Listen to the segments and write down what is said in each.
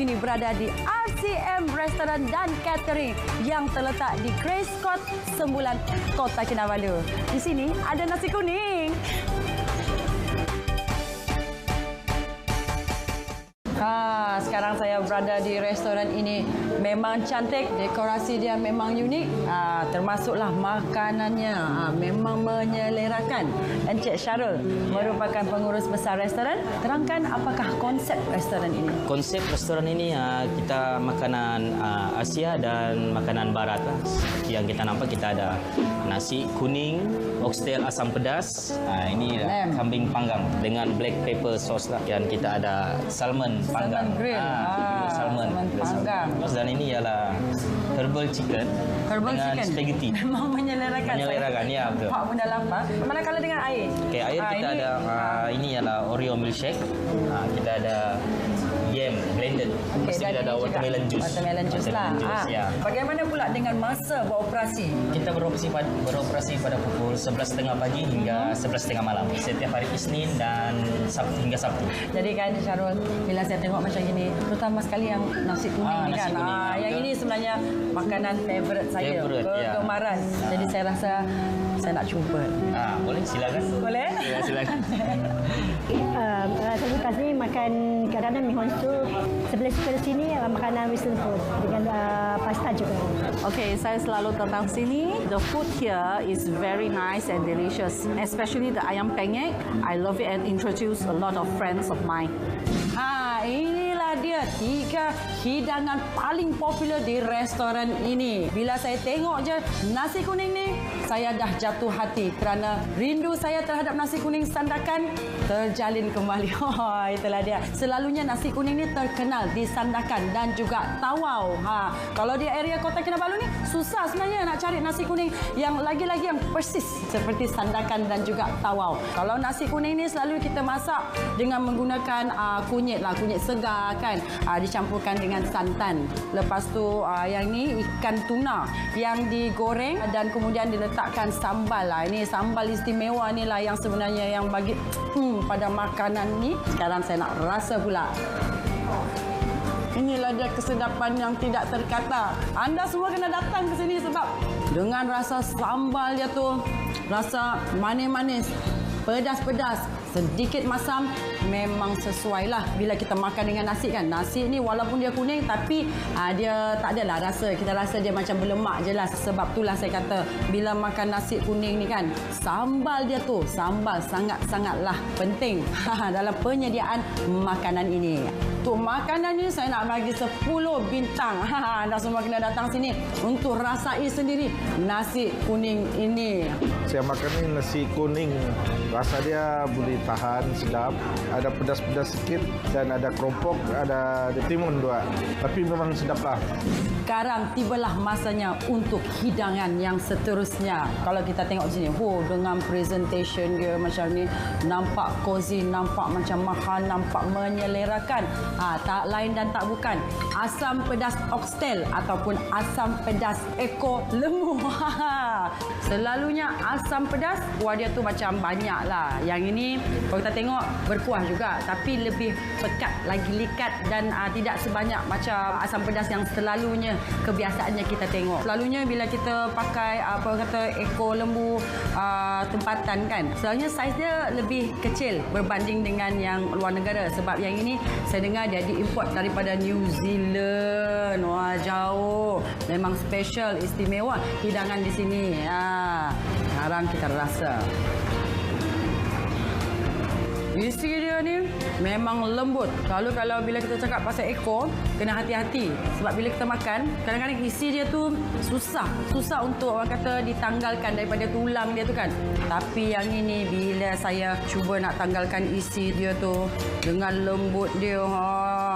kini berada di RCM Restoran dan Catering yang terletak di Grace Court, Sembulan, Kota Kinabalu. Di sini ada nasi kuning. Sekarang saya berada di restoran ini. Memang cantik, dekorasi dia memang unik. Termasuklah makanannya memang menyelerakan. Encik Syarul merupakan pengurus besar restoran. Terangkan apakah konsep restoran ini? Konsep restoran ini kita makanan Asia dan makanan Barat. Yang kita nampak kita ada nasi kuning, oxtail asam pedas. Ini kambing panggang dengan black pepper sauce lah. Dan kita ada salmon panggang. Grill. Salmon panggang. Dan ini ialah herbal chicken dengan spaghetti. Memang menyelerakan. Menyelerakan, ya betul. Pak pun dah lapar. Manakala dengan air? Okey, air kita ini, ada ini ialah Oreo milkshake. Kita ada yam blended. Lepas tu kita ada watermelon juice. Watermelon juice lah. Ya. Bagaimana pula dengan masa beroperasi? Kita beroperasi pada pukul 11.30 pagi hingga 11.30 malam. Setiap hari Isnin dan Sabtu hingga Sabtu. Jadi kan Syarul, bila saya tengok macam gini, terutama sekali yang nasi kuning ni nasi kan. Kuning, Yang ini sebenarnya makanan favourite saya. Kegemaran. Jadi saya rasa saya nak cuba. Boleh, silakan. Boleh? Ya, silakan. Saya suka sini makan kadang-kadang mi honsu. Sebelah sini makanan western food dengan pasta juga. Okay, saya selalu datang sini. The food here is very nice and delicious, especially the ayam penyet. I love it and introduce a lot of friends of mine. Inilah dia 3 hidangan paling popular di restoran ini. Bila saya tengok je nasi kuning ni, saya dah jatuh hati kerana rindu saya terhadap nasi kuning Sandakan terjalin kembali. Itulah dia. Selalunya nasi kuning ni terkenal di Sandakan dan juga Tawau. Kalau di area Kota Kinabalu ni susah sebenarnya nak cari nasi kuning yang lagi-lagi yang persis seperti Sandakan dan juga Tawau. Kalau nasi kuning ni selalu kita masak dengan menggunakan kunyit segar kan, dicampurkan dengan santan. Lepas tu yang ni ikan tuna yang digoreng dan kemudian diletakkan sambal lah. Ini sambal istimewa ni lah yang sebenarnya yang bagi pada makanan ni. Sekarang saya nak rasa pula. Inilah dia kesedapan yang tidak terkata. Anda semua kena datang ke sini sebab dengan rasa sambal dia tu, rasa manis-manis, pedas-pedas, sedikit masam, memang sesuai lah bila kita makan dengan nasi kan. Nasi ni walaupun dia kuning tapi dia tak adalah rasa. Kita rasa dia macam berlemak je lah. Sebab itulah saya kata bila makan nasi kuning ni kan, sambal dia tu, sambal sangat-sangatlah penting dalam penyediaan makanan ini. Untuk makanan ni saya nak bagi 10 bintang. Anda semua kena datang sini untuk rasai sendiri nasi kuning ini. Saya makan ni nasi kuning. Rasa dia boleh tahan, sedap. Ada pedas-pedas sikit dan ada keropok, ada timun dua. Tapi memang sedap lah. Sekarang tibalah masanya untuk hidangan yang seterusnya. Kalau kita tengok sini, dengan presentation dia macam ni, nampak cozy, nampak macam mahal, nampak menyelerakan. Tak lain dan tak bukan asam pedas oxtail ataupun asam pedas ekor lembu. Selalunya asam pedas kuah dia tu macam banyak lah. Yang ini kalau kita tengok berkuah juga tapi lebih pekat, lagi likat dan tidak sebanyak macam asam pedas yang selalunya kebiasaannya kita tengok. Selalunya bila kita pakai ekor lembu tempatan kan, selalunya saiz dia lebih kecil berbanding dengan yang luar negara. Sebab yang ini saya dengar dia diimport daripada New Zealand. Wah, jauh. Memang special, istimewa hidangan di sini. Sekarang kita rasa. Isi dia ni memang lembut. Kalau bila kita cakap pasal ekor, kena hati-hati. Sebab bila kita makan, kadang-kadang isi dia tu susah untuk orang kata ditanggalkan daripada tulang dia tu kan. Tapi yang ini bila saya cuba nak tanggalkan isi dia tu dengan lembut dia,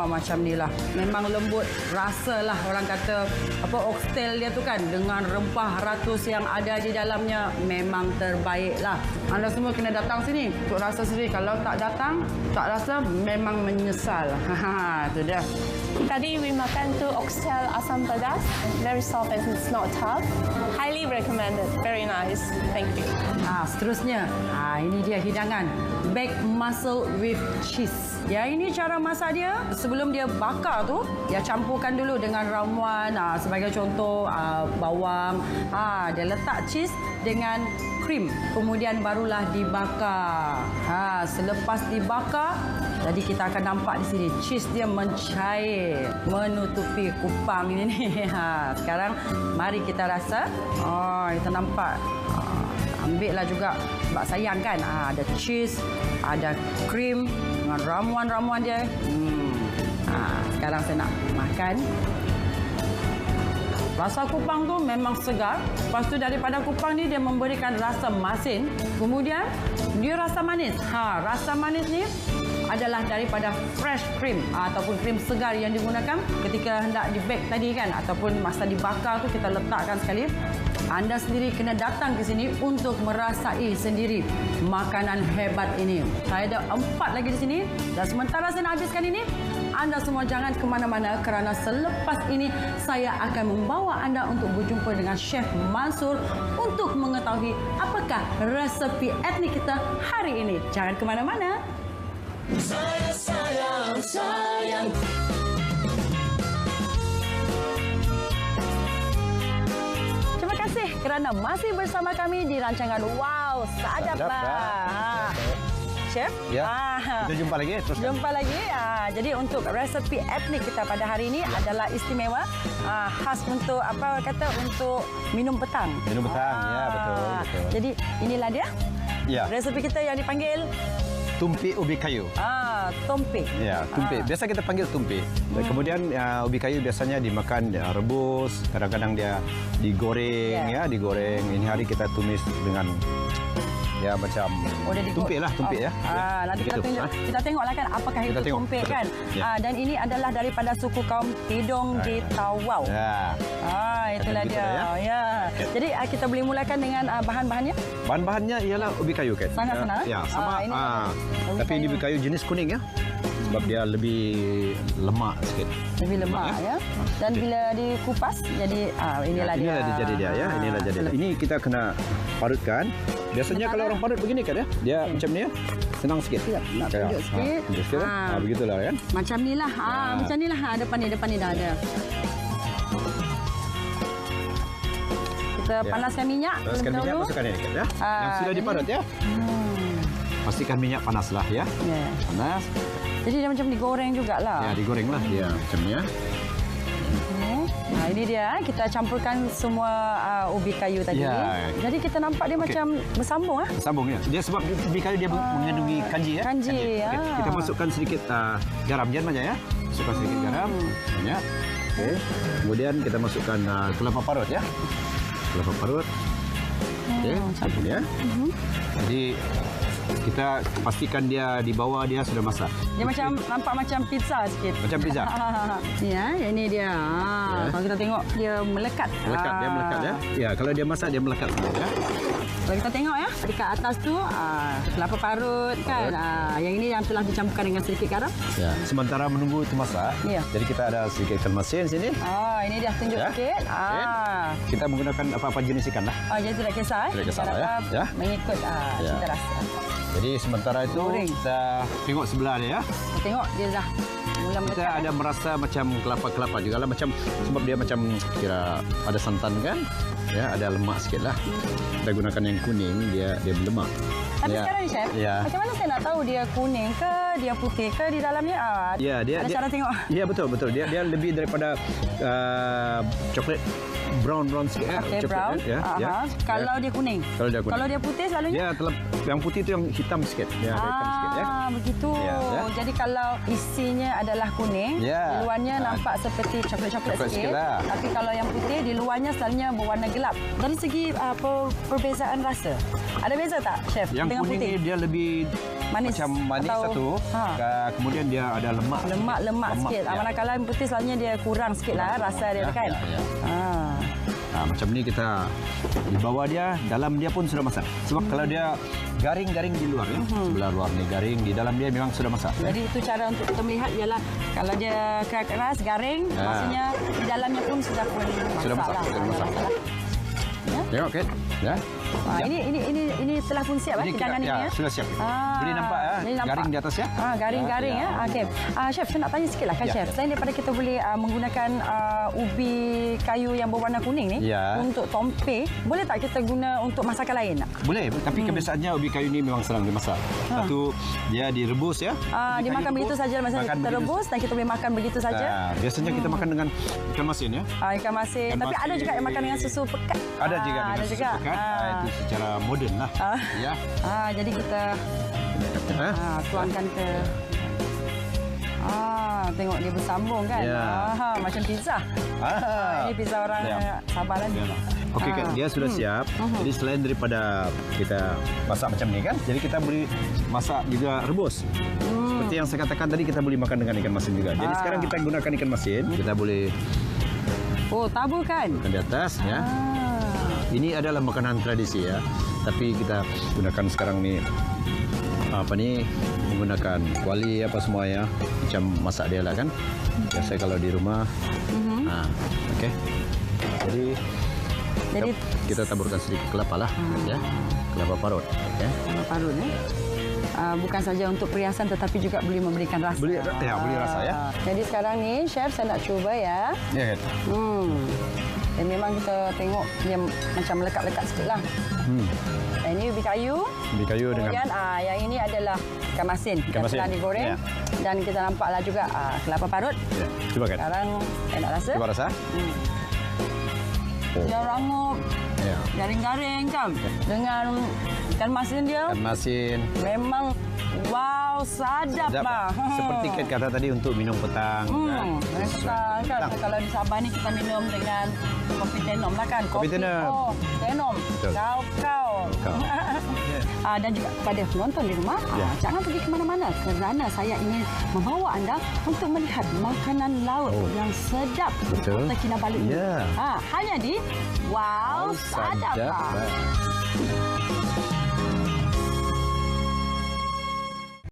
macam ni lah. Memang lembut. Rasalah orang kata oxtail dia tu kan dengan rempah ratus yang ada di dalamnya memang terbaik lah. Anda semua kena datang sini untuk rasa sendiri. Kalau tak datang, tak rasa memang menyesal. Itu dia. Tadi we makan tu oxtail asam pedas, very soft and it's not tough. Highly recommended, very nice. Thank you. Seterusnya, ini dia hidangan baked mussel with cheese. Ya, ini cara masak dia. Sebelum dia bakar tu, dia campurkan dulu dengan ramuan. Sebagai contoh, bawang. Dia letak cheese dengan krim. Kemudian barulah dibakar. Selepas dibakar, jadi kita akan nampak di sini cheese dia mencair menutupi kupang ini nih. Sekarang mari kita rasa. Kita nampak. Ambillah juga sebab sayang kan. Ada cheese, ada krim dengan ramuan-ramuan dia. Sekarang saya nak makan. Rasa kupang tu memang segar. Lepas tu daripada kupang ni dia memberikan rasa masin. Kemudian dia rasa manis. Rasa manis ni adalah daripada fresh cream ataupun krim segar yang digunakan ketika hendak di-bake tadi kan, ataupun masa dibakar tu kita letakkan sekali. Anda sendiri kena datang ke sini untuk merasai sendiri makanan hebat ini. Saya ada 4 lagi di sini dan sementara saya nak habiskan ini, anda semua jangan ke mana-mana kerana selepas ini saya akan membawa anda untuk berjumpa dengan Chef Mansur untuk mengetahui apakah resepi etnik kita hari ini. Jangan ke mana-mana. Sayang. Terima kasih kerana masih bersama kami di rancangan Wow Sadaplah. Chef? Ya. Kita jumpa lagi. Jumpa lagi. Jadi untuk resepi etnik kita pada hari ini adalah istimewa, khas untuk untuk minum petang. Minum petang, ya betul. Jadi inilah dia. Ya. Resepi kita yang dipanggil tumpi ubi kayu. Tumpi. Ya, tumpi. Biasa kita panggil tumpi. Kemudian ubi kayu biasanya dimakan, rebus, kadang-kadang dia digoreng, digoreng. Ini hari kita tumis dengan macam tumpi lah, ya. Nanti kita tengoklah kan apakah itu tumpi kan. Dan ini adalah daripada suku kaum Tidong di Tawau. Itulah dia. Ya. Jadi kita boleh mulakan dengan bahan-bahannya. Bahan-bahannya ialah ubi kayu kan. Sangat senang. Ya, sama. Tapi ini ubi kayu jenis kuning ya. Sebab dia lebih lemak sikit. Lebih lemak ya. Dan bila dikupas jadi inilah dia. Inilah dia jadi dia ya. Inilah jadi dia. Ini kita kena parutkan. Biasanya kalau orang parut begini kan ya. Dia macam ni ya. Senang sikit. Nak tunjuk sikit. Tunjuk sikit. Begitulah kan. Macam ni lah. Macam ni lah. Depan ni dah ada. Kita panaskan minyak. Panaskan minyak, masukkan ini kan ya. Yang sudah diparut ya. Pastikan minyak panas lah ya. Panas. Jadi dia macam digoreng jugalah. Ya, digoreng lah dia macam ni ya. Ini dia, kita campurkan semua ubi kayu tadi. Jadi kita nampak dia macam bersambung. Bersambung ya. Dia sebab ubi kayu dia mengandungi kanji ya. Kanji. Kita masukkan sedikit garam jangan banyak ya. Masukkan sedikit garam banyak. Okey. Kemudian kita masukkan kelapa parut ya. Kelapa parut. Okey, campur ya. Jadi kita pastikan dia di bawah dia sudah masak. Dia macam nampak macam pizza sikit. Macam pizza. Ya, ini dia. Kalau kita tengok dia melekat. Dia melekat ya. Ya, kalau dia masak dia melekat ya. Kalau kita tengok ya, dekat atas tu kelapa parut kan. Yang ini yang telah dicampurkan dengan sedikit garam. Ya, sementara menunggu itu masak. Jadi kita ada sedikit ikan masin sini. Ini dia tunjuk sikit. Kita menggunakan apa-apa jenis ikan lah. Jadi tidak kisah Tidak kisah ya. Mengikut cita rasa. Jadi sementara itu kita tengok sebelah dia ya. Tengok dia dah mula melekat. Kita ada merasa macam kelapa-kelapa juga lah. Macam sebab dia macam kira ada santan kan. Ya, ada lemak sikit lah. Kita gunakan yang kuning, dia berlemak. Tapi sekarang ni Chef, macam mana saya nak tahu dia kuning ke, dia putih ke di dalamnya? Ada cara tengok. Ya, betul. Dia lebih daripada coklat brown sikit. Okey, brown. Kalau dia kuning. Kalau dia putih selalunya? Yang putih itu yang hitam sikit. Dia ada hitam sikit ya. Begitu. Jadi kalau isinya adalah kuning, di luarnya nampak seperti coklat-coklat sikit. Tapi kalau yang putih di luarnya selalunya berwarna gelap. Dari segi perbezaan rasa, ada beza tak Chef? Yang dengan kuning putih? ni dia lebih manis macam manis satu. Kemudian dia ada lemak. Lemak sikit. Manakala yang putih selalunya dia kurang sikit lah rasa dia kan. Macam ni kita di bawah dia, dalam dia pun sudah masak. Sebab kalau dia garing-garing di luar ya, sebelah luar ni garing, di dalam dia memang sudah masak. Jadi itu cara untuk kita melihat ialah kalau dia keras, garing, maksudnya di dalamnya pun sudah pun masak. Sudah masak, sudah masak. Tengok kan? Ya. Ini telah pun siap Ini hidangan ini ya. Sudah siap. Boleh nampak ya? Ini nampak. Garing di atas ya. Garing-garing ya. Okey. Chef, saya nak tanya sikitlah kan chef. Selain daripada kita boleh menggunakan ubi kayu yang berwarna kuning ni untuk tompe, boleh tak kita guna untuk masakan lain tak? Boleh, tapi kebiasaannya ubi kayu ni memang senang dimasak. Satu, dia direbus ya. Dimakan begitu saja masa kita rebus dan kita boleh makan begitu saja. Biasanya kita makan dengan ikan masin ya. Ikan masin. Tapi ada juga yang makan dengan susu pekat. Ada juga dengan susu pekat. Itu secara moden lah. Ya. Jadi kita tuangkan ke. Tengok dia bersambung kan. Macam pizza. Ini pizza orang Sabah lah ni. Okey kan, dia sudah siap. Jadi selain daripada kita masak macam ni kan, jadi kita boleh masak juga rebus. Seperti yang saya katakan tadi, kita boleh makan dengan ikan masin juga. Jadi sekarang kita gunakan ikan masin, kita boleh taburkan di atas ya. Ini adalah makanan tradisi ya. Tapi kita gunakan sekarang ni menggunakan kuali apa semua ya. Macam masak dia lah kan. Biasa kalau di rumah. Okey. Jadi kita taburkan sedikit kelapa lah ya. Kelapa parut ya. Kelapa parut ya. Bukan saja untuk perhiasan tetapi juga boleh memberikan rasa. Boleh rasa ya. Jadi sekarang ni chef saya nak cuba ya. Ya. Dan memang kita tengok dia macam melekat-lekat sikitlah. Ini ubi kayu. Ubi kayu kemudian, dengan yang ini adalah ikan masin. Ikan masin telah digoreng. Dan kita nampaklah juga kelapa parut. Cuba kan. Sekarang saya nak rasa. Cuba rasa. Dia rangup. Garing-garing kan. Dengan ikan masin dia. Ikan masin. Memang wow, sadap lah. Seperti kata tadi untuk minum petang. Petang kan. Kalau di Sabah ni kita minum dengan kopi tenom lah kan. Kopi tenom. Tenom. Kau. Dan juga kepada penonton di rumah, jangan pergi ke mana-mana kerana saya ingin membawa anda untuk melihat makanan laut yang sedap di Kota Kinabalu ini. Hanya di Wow Sadap.